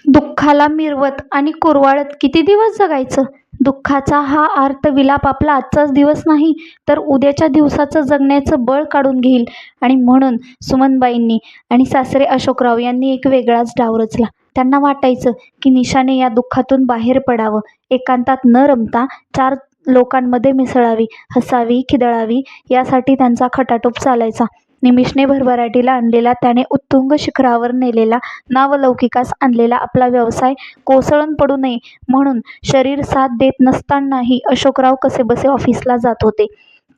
दुःखाला मिरवत आणि कुरवाळत किती दिवस जगायचं? दुःखाचा हा आर्तविलाप आपला आजचाच दिवस नाही, तर उद्याच्या दिवसाचं जगण्याचं बळ काढून घेईल. आणि म्हणून सुमनबाईंनी आणि सासरे अशोकराव यांनी एक वेगळाच डाव रचला. त्यांना वाटायचं की निशाने या दुःखातून बाहेर पडावं, एकांतात न रमता चार लोकांमध्ये मिसळावी, हसावी, खिदळावी, यासाठी त्यांचा खटाटोप चालायचा. निमिषने भरभराटीला आणलेला, त्याने उत्तुंग शिखरावर नेलेला, नावलौकिकास आणलेला आपला व्यवसाय कोसळून पडू नये म्हणून शरीर साथ देत नसतानाही अशोकराव कसेबसे ऑफिसला जात होते.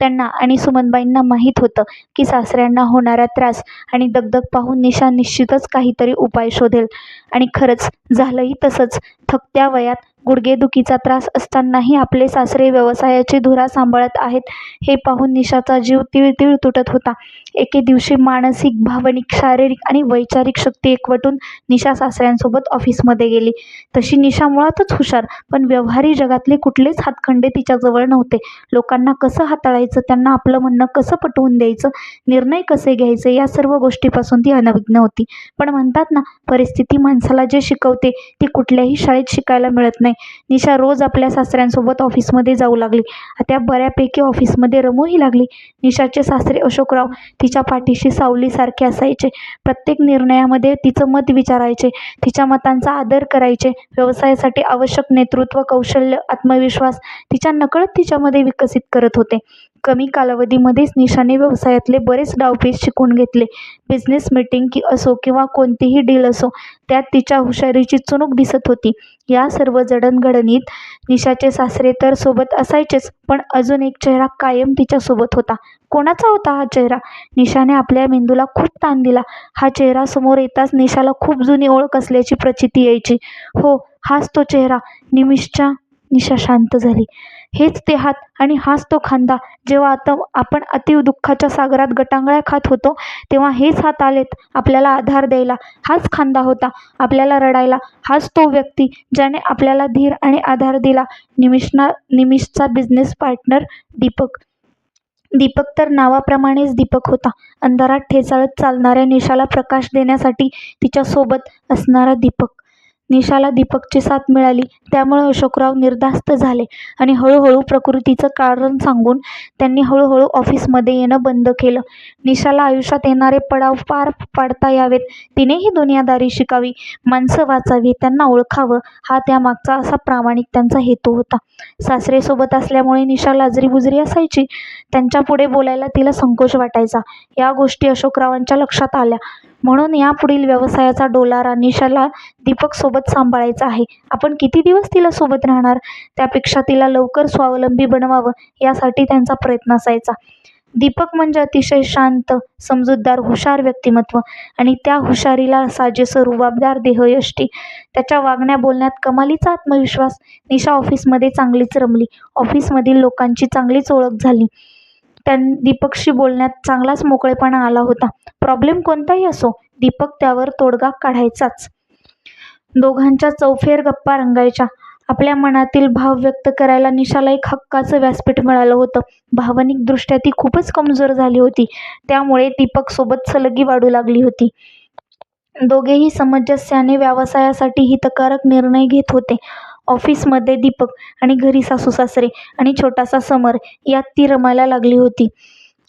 त्यांना आणि सुमनबाईंना माहीत होतं की सासऱ्यांना होणारा त्रास आणि दगदग पाहून निशा निश्चितच काहीतरी उपाय शोधेल. आणि खरंच झालंही तसंच. थकत्या वयात गुडघेदुखीचा त्रास असतानाही आपले सासरे व्यवसायाची धुरा सांभाळत आहेत हे पाहून निशाचा जीव तिळतिळ तुटत होता. एके दिवशी मानसिक, भावनिक, शारीरिक आणि वैचारिक शक्ती एकवटून निशा सासऱ्यांसोबत ऑफिसमध्ये गेली. तशी निशा मुळातच हुशार, पण व्यवहारी जगातले कुठलेच हातखंडे तिच्याजवळ नव्हते. लोकांना कसं हाताळायचं, त्यांना आपलं म्हणणं कसं पटवून द्यायचं, निर्णय कसे घ्यायचे, या सर्व गोष्टीपासून ती अनभिज्ञ होती. पण म्हणतात ना, परिस्थिती माणसाला जे शिकवते ते कुठल्याही शाळेत शिकायला मिळत नाही. निशा रोज आपल्या सासऱ्यांसोबत ऑफिसमध्ये जाऊ लागली. त्या बऱ्यापैकी ऑफिसमध्ये रमूही लागली. निशाचे सासरे अशोकराव तिच्या पाठीशी सावलीसारखे असायचे. प्रत्येक निर्णयामध्ये तिचं मत विचारायचे, तिच्या मतांचा आदर करायचे. व्यवसायासाठी आवश्यक नेतृत्व कौशल्य, आत्मविश्वास तिच्या नकळत तिच्यामध्ये विकसित करत होते. कमी कालावधीमध्येच निशाने व्यवसायातले बरेच डावपेच शिकून घेतले. बिझनेस मीटिंग असो किंवा कोणतीही डील असो, त्यात तिच्या हुशारीची चुणूक दिसत होती. या सर्व जडणघडणीत निशाचे सासरे तर सोबत असायचेच, पण अजून एक चेहरा कायम तिच्यासोबत होता. कोणाचा होता हा चेहरा? निशाने आपल्या मेंदूला खूप ताण दिला. हा चेहरा समोर येताच निशाला खूप जुनी ओळख असल्याची प्रचिती यायची. हो, हाच तो चेहरा. निशा शांत झाली. हेच ते हात आणि हाच तो खांदा. जेव्हा आता आपण अतीव दुःखाच्या सागरात गटांगळ्या खात होतो, तेव्हा हेच हात आलेत आपल्याला आधार द्यायला. हाच खांदा होता आपल्याला रडायला. हाच तो व्यक्ती ज्याने आपल्याला धीर आणि आधार दिला. निमिषचा बिझनेस पार्टनर दीपक. दीपक तर नावाप्रमाणेच दीपक होता. अंधारात ठेचाळत चालणाऱ्या निशाला प्रकाश देण्यासाठी तिच्या सोबत असणारा दीपक. निशाला दीपकची साथ मिळाली, त्यामुळे अशोकराव निर्धास्त झाले आणि हळूहळू प्रकृतीचं कारण सांगून त्यांनी हळूहळू ऑफिसमध्ये येणं बंद केलं. निशाला आयुष्यात येणारे पडाव पार पाडता यावेत, तिनेही दुनियादारी शिकावी, माणसं वाचावी, त्यांना ओळखावं, हा त्यामागचा असा प्रामाणिक त्यांचा हेतू होता. सासरे सोबत असल्यामुळे निशा लाजरीबुजरी असायची. त्यांच्यापुढे बोलायला तिला संकोच वाटायचा. या गोष्टी अशोकरावांच्या लक्षात आल्या. म्हणून यापुढील व्यवसायाचा डोलारा निशाला दीपक सोबत सांभाळायचा आहे. आपण किती दिवस तिला सोबत राहणार? त्यापेक्षा तिला लवकर स्वावलंबी बनवावं, यासाठी त्यांचा प्रयत्न असायचा. दीपक म्हणजे अतिशय शांत, समजूतदार, हुशार व्यक्तिमत्व आणि त्या हुशारीला साजेसं रुबाबदार देहयष्टी. त्याच्या वागण्या बोलण्यात कमालीचा आत्मविश्वास. निशा ऑफिसमध्ये चांगलीच रमली. ऑफिसमधील लोकांची चांगलीच ओळख झाली. दीपकशी बोलण्यात चांगलाच मोकळेपणा आला होता. प्रॉब्लेम कोणताही असो, दीपक त्यावर तोडगा काढायचाच. दोघांच्या चौफेर गप्पा रंगायच्या. आपल्या मनातील भाव व्यक्त करायला निशाला एक हक्काचं व्यासपीठ मिळालं होतं. भावनिकदृष्ट्या ती खूपच कमजोर झाली होती, त्यामुळे दीपक सोबत सलगी वाढू लागली होती. दोघेही समंजस्याने व्यवसायासाठी हितकारक निर्णय घेत होते. ऑफिसमध्ये दीपक आणि घरी सासू-सासरे आणि छोटासा समर, यात ती रमायला लागली होती.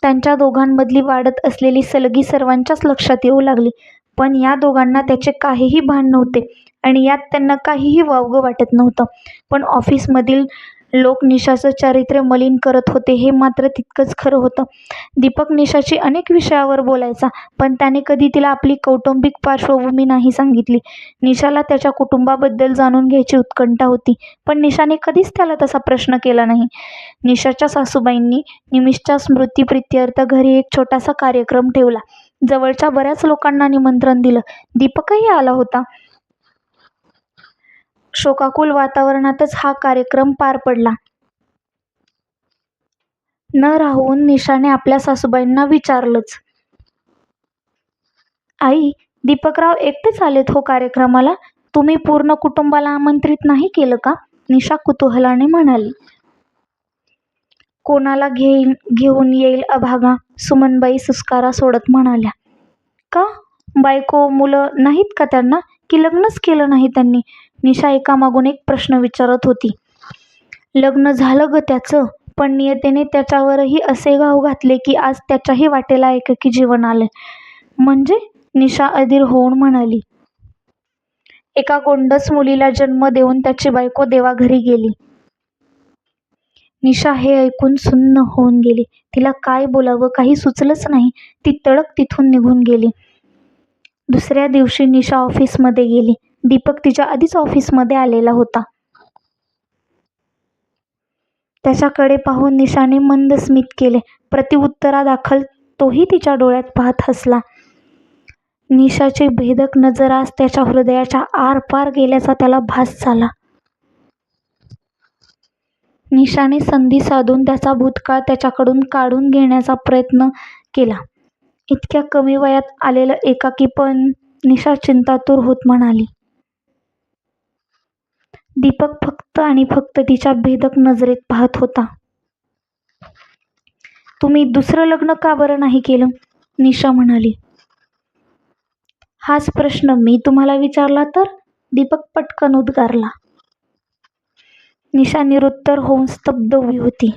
त्यांच्या दोघांमधली वाढत असलेली सलगी सर्वांच्याच लक्षात येऊ लागली. पण या दोघांना त्याचे काहीही भान नव्हते आणि यात त्यांना काहीही वावगं वाटत नव्हतं. पण ऑफिसमधील लोक निशाचं चारित्र्य मलिन करत होते, हे मात्र तितकंच खरं होतं. दीपक निशाशी अनेक विषयावर बोलायचा, पण त्याने कधी तिला आपली कौटुंबिक पार्श्वभूमी नाही सांगितली. निशाला त्याच्या कुटुंबाबद्दल जाणून घ्यायची उत्कंठा होती, पण निशाने कधीच त्याला तसा प्रश्न केला नाही. निशाच्या सासूबाईंनी निमिषच्या स्मृतिप्रित्यर्थ घरी एक छोटासा कार्यक्रम ठेवला. जवळच्या बऱ्याच लोकांना निमंत्रण दिलं. दीपकही आला होता. शोकाकुल वातावरणातच हा कार्यक्रम पार पडला. न राहून निशाने आपल्या सासूबाईंना विचारलंच, आई, दीपकराव एकटेच आलेत हो कार्यक्रमाला? तुम्ही पूर्ण कुटुंबाला आमंत्रित नाही केलं का? निशा कुतूहलाने म्हणाली. कोणाला घेऊन येईल अभागा? सुमनबाई सुस्कारा सोडत म्हणाल्या. का? बायको मुलं नाहीत का त्यांना? की लग्नच केलं नाही त्यांनी? निशा एकामागून एक प्रश्न विचारत होती. लग्न झालं ग त्याचं, पण नियतीने त्याच्यावरही असे घाव घातले की आज त्याच्याही वाटेला एकाकी जीवन आले. म्हणजे? निशा अधीर होऊन म्हणाली. एका गोंडस मुलीला जन्म देऊन त्याची बायको देवाघरी गेली. निशा हे ऐकून सुन्न होऊन गेली. तिला काय बोलावं काही सुचलंच नाही. ती तडक तिथून निघून गेली. दुसऱ्या दिवशी निशा ऑफिसमध्ये गेली. दीपक तिच्या आधीच ऑफिसमध्ये आलेला होता. त्याच्याकडे पाहून निशाने मंद स्मित केले. प्रतिउत्तरादाखल तोही तिच्या डोळ्यात पाहत हसला. निशाची भेदक नजर आज त्याच्या हृदयाच्या आरपार गेल्याचा त्याला भास झाला. निशाने संधी साधून त्याचा भूतकाळ त्याच्याकडून काढून घेण्याचा प्रयत्न केला. इतक्या कमी वयात आलेलं एकाकीपण. निशा चिंतातूर होत म्हणाली. दीपक फक्त आणि फक्त तिच्या भेदक नजरेत पाहत होता. तुम्ही दुसरं लग्न का बरं नाही केलं? निशा म्हणाली. हाच प्रश्न मी तुम्हाला विचारला तर? दीपक पटकन उद्गारला. निशा निरुत्तर होऊन स्तब्ध उभी होती.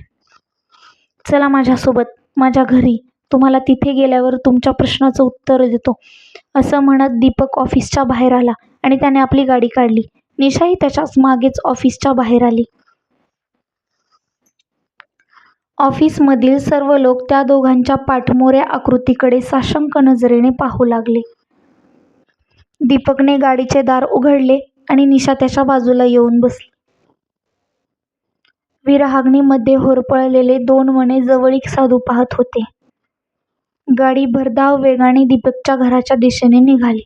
चला माझ्यासोबत, माझ्या घरी. तुम्हाला तिथे गेल्यावर तुमच्या प्रश्नाचं उत्तर देतो, असं म्हणत दीपक ऑफिसच्या बाहेर आला आणि त्याने आपली गाडी काढली. निशाही त्याच्याच मागेच ऑफिसच्या बाहेर आली. ऑफिसमधील सर्व लोक त्या दोघांच्या पाठमोऱ्या आकृतीकडे साशंक नजरेने पाहू लागले. दीपकने गाडीचे दार उघडले आणि निशा त्याच्या बाजूला येऊन बसली. विरहाग्नीमध्ये होरपळलेले दोन मने जवळीक साधू पाहत होते. गाडी भरधाव वेगाने दीपकच्या घराच्या दिशेने निघाली.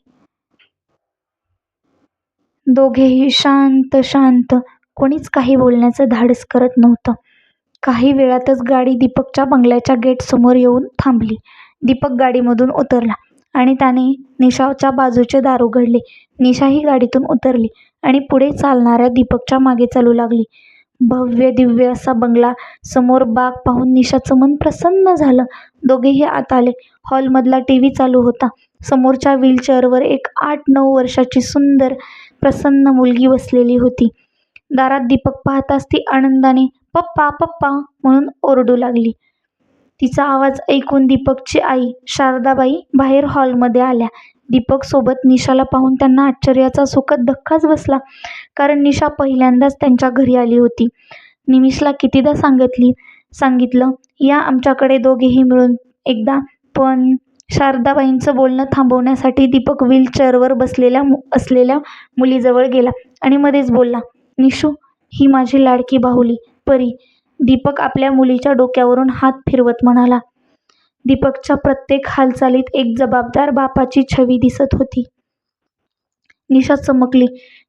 दोघेही शांत शांत, कोणीच काही बोलण्याचं धाडस करत नव्हतं. काही वेळातच गाडी दीपकच्या बंगल्याच्या गेटसमोर येऊन थांबली. दीपक गाडीमधून उतरला आणि त्याने निशाच्या बाजूचे दार उघडले. निशाही गाडीतून उतरली आणि पुढे चालणाऱ्या दीपकच्या मागे चालू लागली. भव्य दिव्य असा बंगला, समोर बाग पाहून निशाचं मन प्रसन्न झालं. दोघेही आत आले. हॉलमधला टीव्ही चालू होता. समोरच्या व्हीलचेअरवर एक 8-9 वर्षाची सुंदर प्रसन्न मुलगी बसलेली होती. दारात दीपक पाहताच ती आनंदाने पप्पा पप्पा म्हणून ओरडू लागली. तिचा आवाज ऐकून दीपकची आई शारदाबाई बाहेर हॉलमध्ये आल्या. दीपक सोबत निशाला पाहून त्यांना आश्चर्याचा सुखद धक्काच बसला, कारण निशा पहिल्यांदाच त्यांच्या घरी आली होती. निमिषला कितीदा सांगितलं या आमच्याकडे दोघेही मिळून एकदा, पण शारदाबाईंचं बोलणं थांबवण्यासाठी दीपक व्हीलचेअरवर असलेल्या मुलीजवळ गेला आणि मध्येच बोलला, निशू, ही माझी लाडकी बाहुली परी. दीपक आपल्या मुलीच्या डोक्यावरून हात फिरवत म्हणाला. दीपकच्या प्रत्येक हालचालीत एक जबाबदार बापाची छवी दिसत होती. निशा चमकली.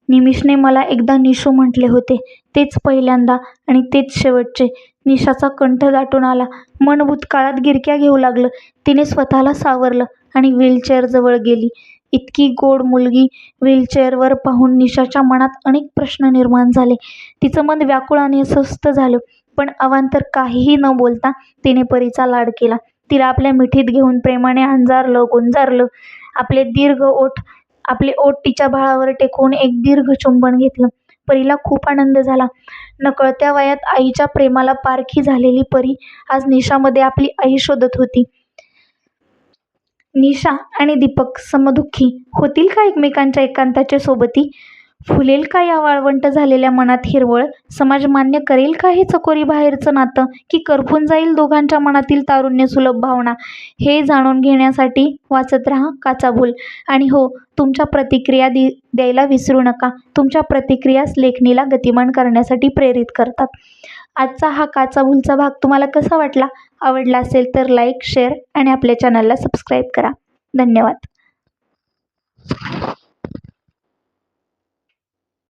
निमिषने मला एकदा निशू म्हटले होते, तेच पहिल्यांदा आणि तेच शेवटचे. निशाचा कंठ दाटून आला. मन भूतकाळात गिरक्या घेऊ लागलं. तिने स्वतःला सावरलं आणि व्हीलचेअरजवळ गेली. इतकी गोड मुलगी व्हीलचेअरवर पाहून निशाच्या मनात अनेक प्रश्न निर्माण झाले. तिचं मन व्याकुळ आणि अस्वस्थ झालं. पण अवांतर काहीही न बोलता तिने परीचा लाड केला. तिला आपल्या मिठीत घेऊन प्रेमाने अंजारलं, गोंजारलं. आपले ओठ तिच्या भाळावर टेकवून एक दीर्घ चुंबन घेतलं. परीला खूप आनंद झाला. नकळत्या वयात आईच्या प्रेमाला पारखी झालेली परी आज निशामध्ये आपली आई शोधत होती. निशा आणि दीपक समदुःखी होतील का एकमेकांच्या एकांताच्या सोबती? फुलेल का या वाळवंट झालेल्या मनात हिरवळ? समाज मान्य करेल का हे चकोरी बाहेरचं नातं, की करपून जाईल दोघांच्या मनातील तारुण्य सुलभ भावना? हे जाणून घेण्यासाठी वाचत राहा काचाभूल. आणि हो, तुमच्या प्रतिक्रिया द्यायला विसरू नका. तुमच्या प्रतिक्रियाच लेखणीला गतिमान करण्यासाठी प्रेरित करतात. आजचा हा काचाभूलचा भाग तुम्हाला कसा वाटला? आवडला असेल तर लाईक, शेअर आणि आपल्या चॅनलला सबस्क्राईब करा. धन्यवाद.